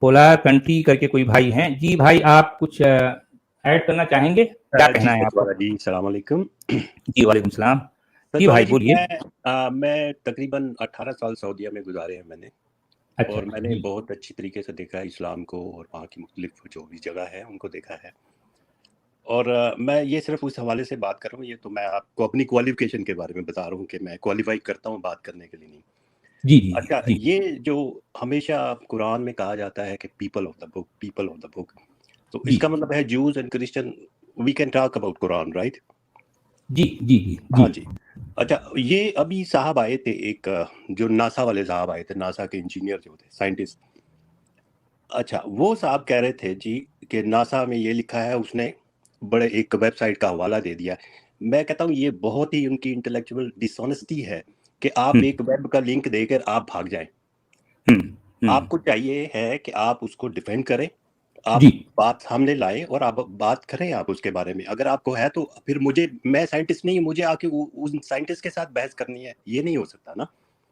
پولار کنٹری کر کے کوئی بھائی ہیں. جی بھائی آپ کچھ ایڈ کرنا چاہیں گے؟ کیا کہنا ہے آپ کو؟ جی السلام علیکم. جی وعلیکم السلام. جی بھائی بولیے. میں تقریباً 18 سال سعودیہ میں گزارے ہیں میں نے, اور میں نے بہت اچھی طریقے سے دیکھا ہے اسلام کو اور وہاں کی مختلف جو بھی جگہ ہے ان کو دیکھا ہے. اور میں یہ صرف اس حوالے سے بات کر رہا ہوں, یہ تو میں آپ کو اپنی کوالیفیکیشن کے بارے میں بتا رہا ہوں کہ میں کوالیفائی کرتا ہوں بات کرنے کے لیے نہیں. جی جی. اچھا, یہ جو ہمیشہ قرآن میں کہا جاتا ہے کہ people of the book, people of the book, تو اس کا مطلب ہے Jews and Christian we can talk about Quran, right? جی جی جی. ہاں جی. اچھا, یہ ابھی صاحب آئے تھے, ایک جو ناسا والے صاحب آئے تھے, ناسا کے انجینئر جو تھے, سائنٹسٹ. اچھا, وہ صاحب کہہ رہے تھے جی کہ ناسا میں یہ لکھا ہے, اس نے بڑے ایک ویب سائٹ کا حوالہ دے دیا. میں کہتا ہوں یہ بہت ہی ان کی انٹلیکچوئل ڈس آنیسٹی ہے کہ آپ ایک ویب کا لنک دے کر آپ بھاگ جائیں. آپ کو چاہیے ہے کہ آپ اس کو ڈیفینڈ کریں, آپ بات سامنے لائیں اور آپ بات کریں آپ اس کے بارے میں. اگر آپ کو ہے تو پھر میں سائنٹسٹ نہیں, مجھے آ کے اس سائنٹسٹ کے ساتھ بحث کرنی ہے, یہ نہیں ہو سکتا نا.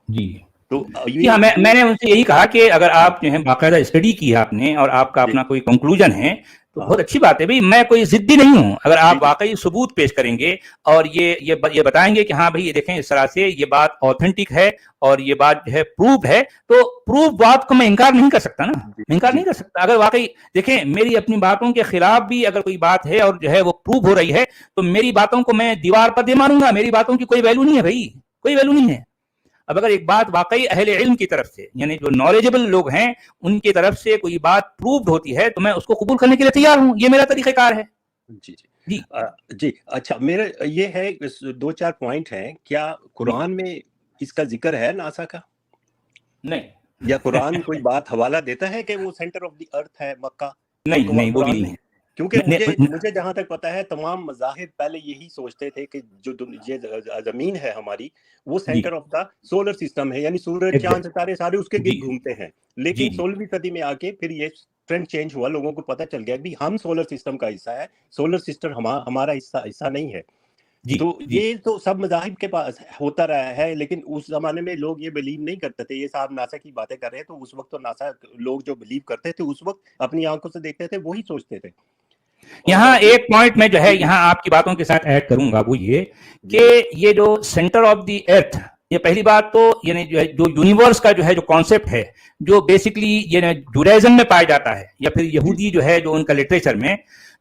جی تو ہاں, میں نے ان سے یہی کہا کہ اگر آپ جو ہے باقاعدہ اسٹڈی کی ہے آپ نے اور آپ کا اپنا کوئی کنکلوژن ہے تو بہت اچھی بات ہے بھائی, میں کوئی ضدی نہیں ہوں. اگر آپ واقعی ثبوت پیش کریں گے اور یہ بتائیں گے کہ ہاں بھائی یہ دیکھیں اس طرح سے یہ بات آتھینٹک ہے اور یہ بات جو ہے پروف ہے, تو پروف بات کو میں انکار نہیں کر سکتا نا, انکار نہیں کر سکتا. اگر واقعی دیکھیں میری اپنی باتوں کے خلاف بھی اگر کوئی بات ہے اور جو ہے وہ پروف ہو رہی ہے تو میری باتوں کو میں دیوار پر دے ماروں گا, میری باتوں کی کوئی ویلو نہیں ہے بھائی, کوئی ویلو نہیں ہے. اب اگر ایک بات واقعی اہل علم کی طرف سے, یعنی جو نالجبل لوگ ہیں ان کی طرف سے کوئی بات پروفڈ ہوتی ہے تو میں اس کو قبول کرنے کے لیے تیار ہوں. یہ میرا طریقہ کار ہے. جی جی جی. اچھا, میرا یہ ہے 2-4 پوائنٹ ہیں. کیا قرآن میں اس کا ذکر ہے ناسا کا؟ نہیں. یا قرآن کوئی بات حوالہ دیتا ہے کہ وہ سینٹر آف دی ارتھ ہے مکہ؟ نہیں وہ بھی نہیں ہے. کیونکہ مجھے جہاں تک پتا ہے تمام مذاہب پہلے یہی سوچتے تھے کہ جو یہ زمین ہے ہماری وہ centre of the solar system ہے, یعنی سورج چاند ستارے سارے اس کے گرد گھومتے ہیں. لیکن 16ویں صدی میں آ کے پھر یہ ٹرینڈ چینج ہوا, لوگوں کو پتہ چل گیا کہ ہم سولر سسٹم کا حصہ ہے, سولر سسٹم ہمارا حصہ نہیں ہے. تو یہ تو سب مذاہب کے پاس ہوتا رہا ہے, لیکن اس زمانے میں لوگ یہ بلیو نہیں کرتے تھے. یہ صاحب ناسا کی باتیں کر رہے ہیں تو اس وقت تو ناسا لوگ جو بلیو کرتے تھے اس وقت اپنی آنکھوں سے دیکھتے تھے وہی سوچتے تھے. یہاں ایک پوائنٹ میں جو ہے یہاں آپ کی باتوں کے ساتھ ایڈ کروں گا, وہ یہ کہ یہ جو سینٹر آف دی ارتھ, یہ پہلی بات تو یعنی جو یونیورس کا جو ہے جو کانسیپٹ ہے جو بیسکلی یہ جوڈائزم میں پایا جاتا ہے یا پھر یہودی جو ہے جو ان کا لٹریچر میں,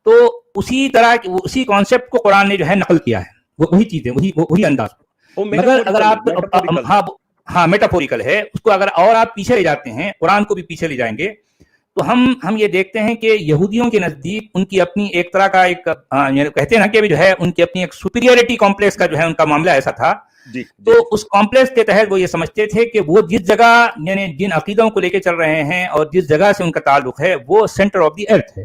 تو اسی طرح اسی کانسیپٹ کو قرآن نے جو ہے نقل کیا ہے, وہی چیزیں وہی انداز. مگر اگر آپ ہاں میٹافوریکل ہے اس کو, اگر اور آپ پیچھے لے جاتے ہیں قرآن کو بھی پیچھے لے جائیں گے تو ہم یہ دیکھتے ہیں کہ یہودیوں کے نزدیک ان کی اپنی ایک طرح کا ایک کہتے ہیں نا کہ جو ہے ان کی اپنی ایک سپیریورٹی کمپلیکس کا جو ہے ان کا معاملہ ایسا تھا. تو اس کمپلیکس کے تحت وہ یہ سمجھتے تھے کہ وہ جس جگہ یعنی جن عقیدوں کو لے کے چل رہے ہیں اور جس جگہ سے ان کا تعلق ہے وہ سینٹر آف دی ارتھ ہے.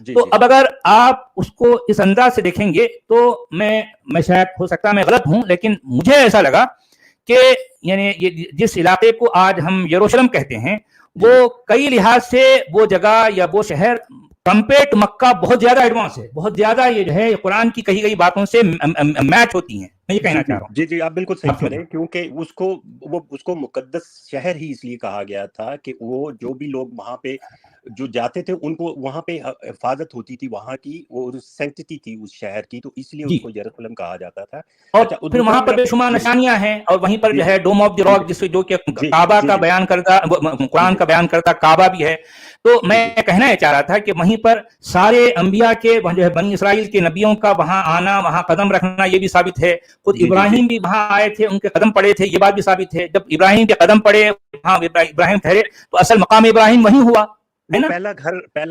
تو اب اگر آپ اس کو اس انداز سے دیکھیں گے تو میں شاید ہو سکتا ہے میں غلط ہوں, لیکن مجھے ایسا لگا کہ یعنی جس علاقے کو آج ہم یروشلم کہتے ہیں وہ کئی لحاظ سے وہ جگہ یا وہ شہر کمپیئر ٹو مکہ بہت زیادہ ایڈوانس ہے, بہت زیادہ یہ جو ہے قرآن کی کہی گئی باتوں سے میچ ہوتی ہیں. میں یہ کہنا چاہ رہا ہوں. جی آپ بالکل صحیح کہہ رہے ہیں, کیونکہ اس کو مقدس شہر ہی اس لیے کہا گیا تھا کہ وہ جو بھی لوگ وہاں پہ جو جاتے تھے ان کو وہاں پہ حفاظت ہوتی تھی, وہاں کی وہ سینکٹیٹی تھی اس شہر کی, تو اس لیے اس کو یروشلم کہا جاتا تھا. اور پھر وہاں پر بے شمار نشانیاں ہیں, اور وہیں پر جو ہے ڈوم آف دی راک جو کہ کعبہ کا بیان کرتا, قرآن کا بیان کرتا کعبہ بھی ہے. تو میں کہنا یہ چاہ رہا تھا کہ وہیں پر سارے انبیاء کے جو ہے بنی اسرائیل کے نبیوں کا وہاں آنا, وہاں قدم رکھنا, یہ بھی ثابت ہے. خود ابراہیم بھی وہاں آئے تھے, ان کے قدم پڑے تھے, یہ بات بھی ثابت ہے. جب ابراہیم کے قدم پڑے وہاں ابراہیم ٹھہرے تو اصل مقام ابراہیم وہیں ہوا. پہلا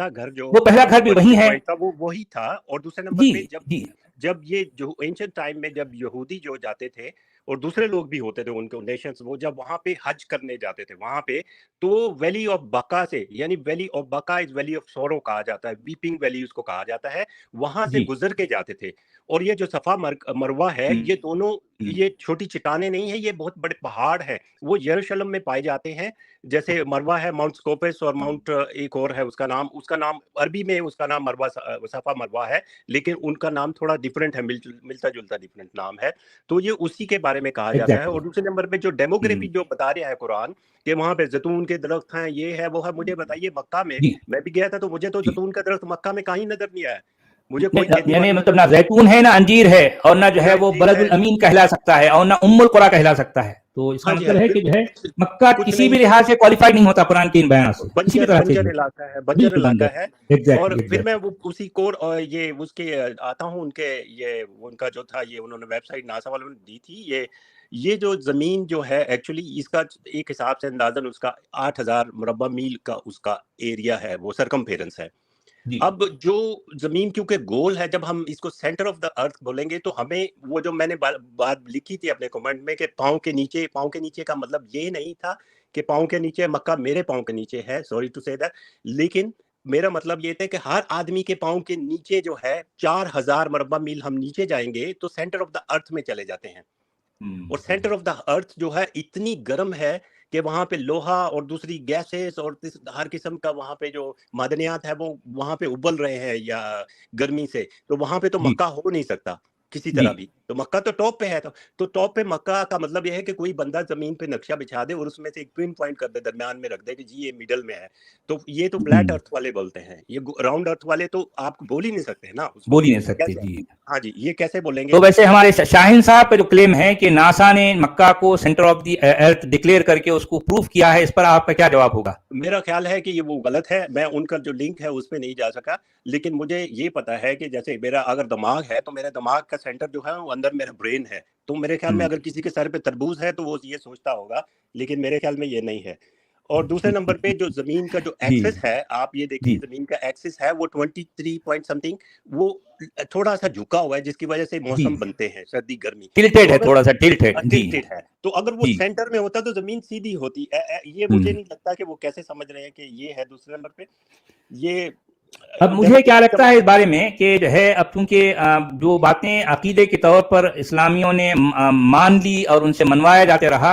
گھر جو وہ پہلا گھر بھی وہی ہے, وہ وہی تھا. اور دوسرے نمبر پہ جب یہ جو اینشنٹ ٹائم میں جب یہودی جو جاتے تھے اور دوسرے لوگ بھی ہوتے تھے ان کے نیشنز, وہ جب وہاں پہ حج کرنے جاتے تھے وہاں پہ, تو ویلی آف بقا سے, یعنی ویلی آف بقا از ویلی آف سورو کہا جاتا ہے, ویپنگ ویلی اس کو کہا جاتا ہے, وہاں سے گزر کے جاتے تھے. اور یہ جو صفا مروہ ہے یہ دونوں ہم، یہ چھوٹی چٹانیں نہیں ہیں، یہ بہت بڑے پہاڑ ہیں، وہ یروشلم میں پائے جاتے ہیں. جیسے مروہ ہے ماؤنٹ سکوپس اور ماؤنٹ ایک اور ہے اس کا نام عربی میں اس کا نام مروہ صفا مروہ ہے، لیکن ان کا نام تھوڑا ڈیفرنٹ ہے، ملتا جلتا ڈیفرنٹ نام ہے. تو یہ اسی کے بارے میں کہا جاتا ہے. اور exactly. دوسرے نمبر پہ جو ڈیموگرافی جو بتا رہا ہے قرآن کہ وہاں پہ زیتون کے درخت ہیں، یہ ہے وہ ہے، مجھے بتائیے مکہ جی میں بھی گیا تھا تو مجھے تو جی زیتون کا درخت مکہ میں کہیں نظر نہیں آیا، مجھے کوئی کھیتی یعنی باڑی مطلب نظر نہ نہیں زیتون ہے نہ انجیر ہے اور نہ جو آئی، نہ ہے وہ انجیر بلد ہے. الامین کہلا سکتا ہے اور نہ ام القریٰ کہلا سکتا ہے. تو اس کا ہاں جی ہاں مطلب جی ہے کہ جو ہے بالکل مکہ کچھ کسی نہیں بھی ہے، لحاظ سے کوالیفائڈ نہیں ہوتا قرآن کے ان بیانات سے کسی بھی طرح سے بنجر جو علاقہ ہے، بنجر بالکل علاقہ بنجر. ہے. اور ایگزیکٹلی پھر میں ایگزیکٹلی. وہ اسی کور یہ اس کے آتا ہوں، ان کے یہ ان کا جو تھا یہ انہوں نے ویب سائٹ ناسا والوں نے دی تھی. یہ جو زمین جو ہے ایکچولی اس کا ایک حساب سے اندازاً اس کا 8,000 مربع میل کا اس کا ایریا ہے، وہ سرکمفیرنس ہے. جی اب جو زمین کیونکہ گول ہے، جب ہم اس کو سینٹر آف دا ارتھ بولیں گے تو ہمیں وہ جو میں نے بات لکھی تھی اپنے کمنٹ میں کہ پاؤں کے نیچے کا مطلب یہ نہیں تھا کہ پاؤں کے نیچے مکہ میرے پاؤں کے نیچے ہے، سوری ٹو سے دیٹ، لیکن میرا مطلب یہ تھا کہ ہر آدمی کے پاؤں کے نیچے جو ہے 4,000 مربع میل ہم نیچے جائیں گے تو سینٹر آف دا ارتھ میں چلے جاتے ہیں. اور سینٹر آف دا ارتھ جو ہے اتنی گرم ہے کہ وہاں پہ لوہا اور دوسری گیسز اور ہر قسم کا وہاں پہ جو معدنیات ہے وہ وہاں پہ ابل رہے ہیں یا گرمی سے، تو وہاں پہ تو جی مکہ ہو نہیں سکتا کسی جی. طرح بھی. تو مکہ تو ٹاپ پہ ہے، تو ٹاپ پہ مکہ کا مطلب یہ ہے کہ کوئی بندہ زمین پہ نقشہ بچھا دے اور اس میں سے ایک پن پوائنٹ کر دے، درمیان میں رکھ دے کہ جی یہ میڈل میں ہے. تو یہ تو فلیٹ ارتھ والے بولتے ہیں، یہ راؤنڈ ارتھ والے تو آپ بول ہی نہیں سکتے نا اس کو. بول ہی نہیں سکتے. کیسے؟ جی. ہاں جی، یہ کیسے بولیں گے؟ تو ویسے ہمارے شاہین صاحب کا جو کلیم ہے کہ ناسا نے مکہ کو centre of the earth declare کر کے اس کو پروف کیا ہے، اس پر آپ کا کیا جواب ہوگا؟ میرا خیال ہے کہ یہ وہ غلط ہے. میں ان کا جو لنک ہے اس پہ نہیں جا سکا، لیکن مجھے یہ پتا ہے کہ جیسے میرا اگر دماغ ہے تو میرے دماغ کا سینٹر جو ہے وہ اندر میرا برین ہے. تو میرے خیال میں اگر کسی کے سر پہ تربوز ہے تو وہ یہ سوچتا ہوگا، لیکن میرے خیال میں یہ نہیں ہے. اور دوسرے نمبر پہ جو زمین کا جو جی ایکسس ہے، آپ یہ دیکھیے جی. زمین کا ایکسس ہے وہ 23 پوائنٹ سم تھنگ، وہ تھوڑا سا جھکا ہوا ہے جس کی وجہ سے جی موسم بنتے ہیں سردی گرمی. ٹلٹیڈ تو ہے، اگر تھوڑا سا ٹلٹیڈ. جی ٹلٹڈ ہے تو اگر وہ جی. سینٹر میں ہوتا تو زمین سیدھی ہوتی. یہ مجھے نہیں لگتا کہ وہ کیسے سمجھ رہے ہیں کہ یہ ہے. دوسرے نمبر پہ یہ اب مجھے کیا لگتا ہے اس بارے میں کہ جو ہے اب چونکہ جو باتیں عقیدے کے طور پر اسلامیوں نے مان لی اور ان سے منوایا جاتے رہا،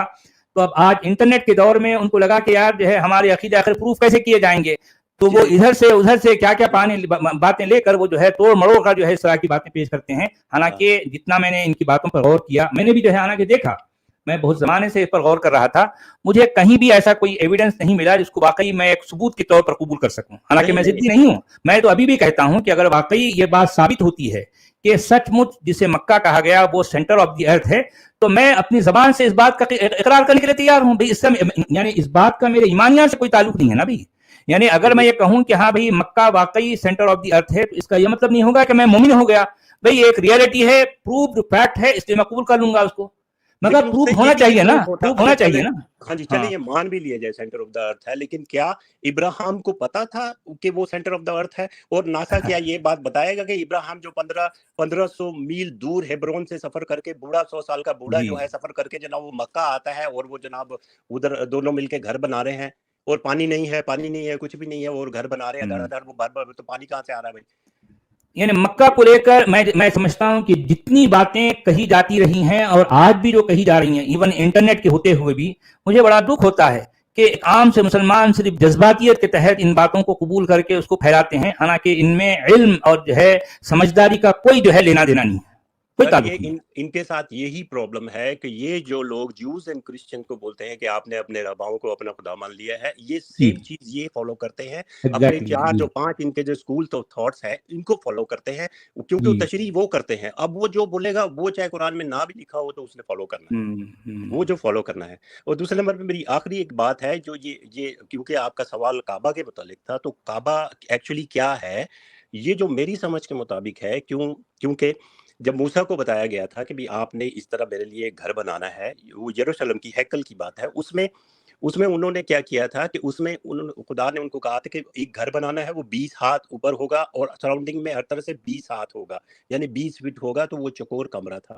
تو اب آج انٹرنیٹ کے دور میں ان کو لگا کہ یار جو ہے ہمارے عقیدے آخر پروف کیسے کیے جائیں گے، تو وہ ادھر سے کیا کیا باتیں لے کر وہ جو ہے توڑ مڑوڑ کا جو ہے اس طرح کی باتیں پیش کرتے ہیں. حالانکہ جتنا میں نے ان کی باتوں پر غور کیا، میں نے بھی جو ہے حالانکہ دیکھا، میں بہت زمانے سے اس پر غور کر رہا تھا، مجھے کہیں بھی ایسا کوئی ایویڈنس نہیں ملا جس کو واقعی میں ایک ثبوت کے طور پر قبول کر سکوں. حالانکہ میں ضدی نہیں ہوں، میں تو ابھی بھی کہتا ہوں کہ اگر واقعی یہ بات ثابت ہوتی ہے کہ سچ مچ جسے مکہ کہا گیا وہ سینٹر آف دی ارتھ ہے، تو میں اپنی زبان سے اس بات کا اقرار کرنے کے لیے تیار ہوں. بھائی اس سے یعنی اس بات کا میرے ایمانیات سے کوئی تعلق نہیں ہے نا بھائی. یعنی اگر میں یہ کہوں کہ ہاں بھائی مکہ واقعی سینٹر آف دی ارتھ ہے، تو اس کا یہ مطلب نہیں ہوگا کہ میں مومن ہو گیا. بھائی ایک ریئلٹی ہے، پروفڈ فیکٹ ہے، اس لیے میں قبول کر لوں گا اس کو، مگر لیکن اس سے پروف یہ ہونا بھی چاہیے نا، ہوتا. پروف اچھا ہونا چلیں، چاہیے نا. ہاں جی چلیں ہاں یہ مان بھی لیا جائے سینٹر آف دا ارتھ ہے، لیکن کیا ابراہیم کو پتا تھا کہ وہ سینٹر آف دا ارتھ ہے؟ اور ناسا کیا یہ بات بتائے گا کہ ابراہیم جو 1500 میل دور ہیبرون سے سفر کر کے بوڑھا 100 سال کا بوڑھا جی جو ہے سفر کر کے جناب وہ مکہ آتا ہے اور وہ جناب ادھر دونوں مل کے گھر بنا رہے ہیں اور پانی نہیں ہے کچھ بھی نہیں ہے اور گھر بنا رہے ہیں دھڑا دھڑ، وہ بار بار تو پانی کہاں سے آ رہا ہے بھائی؟ یعنی مکہ کو لے کر میں سمجھتا ہوں کہ جتنی باتیں کہی جاتی رہی ہیں اور آج بھی جو کہی جا رہی ہیں، ایون انٹرنیٹ کے ہوتے ہوئے بھی، مجھے بڑا دکھ ہوتا ہے کہ ایک عام سے مسلمان صرف جذباتیت کے تحت ان باتوں کو قبول کر کے اس کو پھیلاتے ہیں، حالانکہ ان میں علم اور جو ہے سمجھداری کا کوئی جو ہے لینا دینا نہیں ہے، کوئی سر یہ تعلق نہیں. ان کے ساتھ یہی پرابلم ہے کہ یہ جو لوگ جوز اینڈ کرسچن کو بولتے ہیں کہ آپ نے اپنے رباؤں کو اپنا خدا مان لیا ہے، یہ جی سیم چیز یہ فالو کرتے ہیں. اپنے ایگزیکٹلی. 4 جی جو 5 ان کے جو اسکول تو تھاٹس ہیں ان کو فالو کرتے ہیں، کیونکہ وہ جی. تشریح وہ کرتے ہیں. اب وہ جو بولے گا وہ چاہے قرآن میں نہ بھی لکھا ہو تو اس نے فالو کرنا ہے، وہ جو فالو کرنا ہے. اور دوسرے نمبر پہ میری آخری ایک بات ہے جو یہ کیونکہ آپ کا سوال کعبہ کے متعلق تھا، تو کعبہ ایکچولی کیا ہے، یہ جو میری سمجھ کے مطابق ہے، کیونکہ جب موسیٰ کو بتایا گیا تھا کہ بھی آپ نے اس طرح میرے لیے گھر بنانا ہے، وہ یروشلم کی ہیکل کی بات ہے، اس میں انہوں نے کیا کیا تھا کہ اس میں خدا نے ان کو کہا تھا کہ ایک گھر بنانا ہے، وہ 20 ہاتھ اوپر ہوگا اور سراؤنڈنگ میں ہر طرح سے 20 ہاتھ ہوگا، یعنی 20 فٹ ہوگا. تو وہ چکور کمرہ تھا.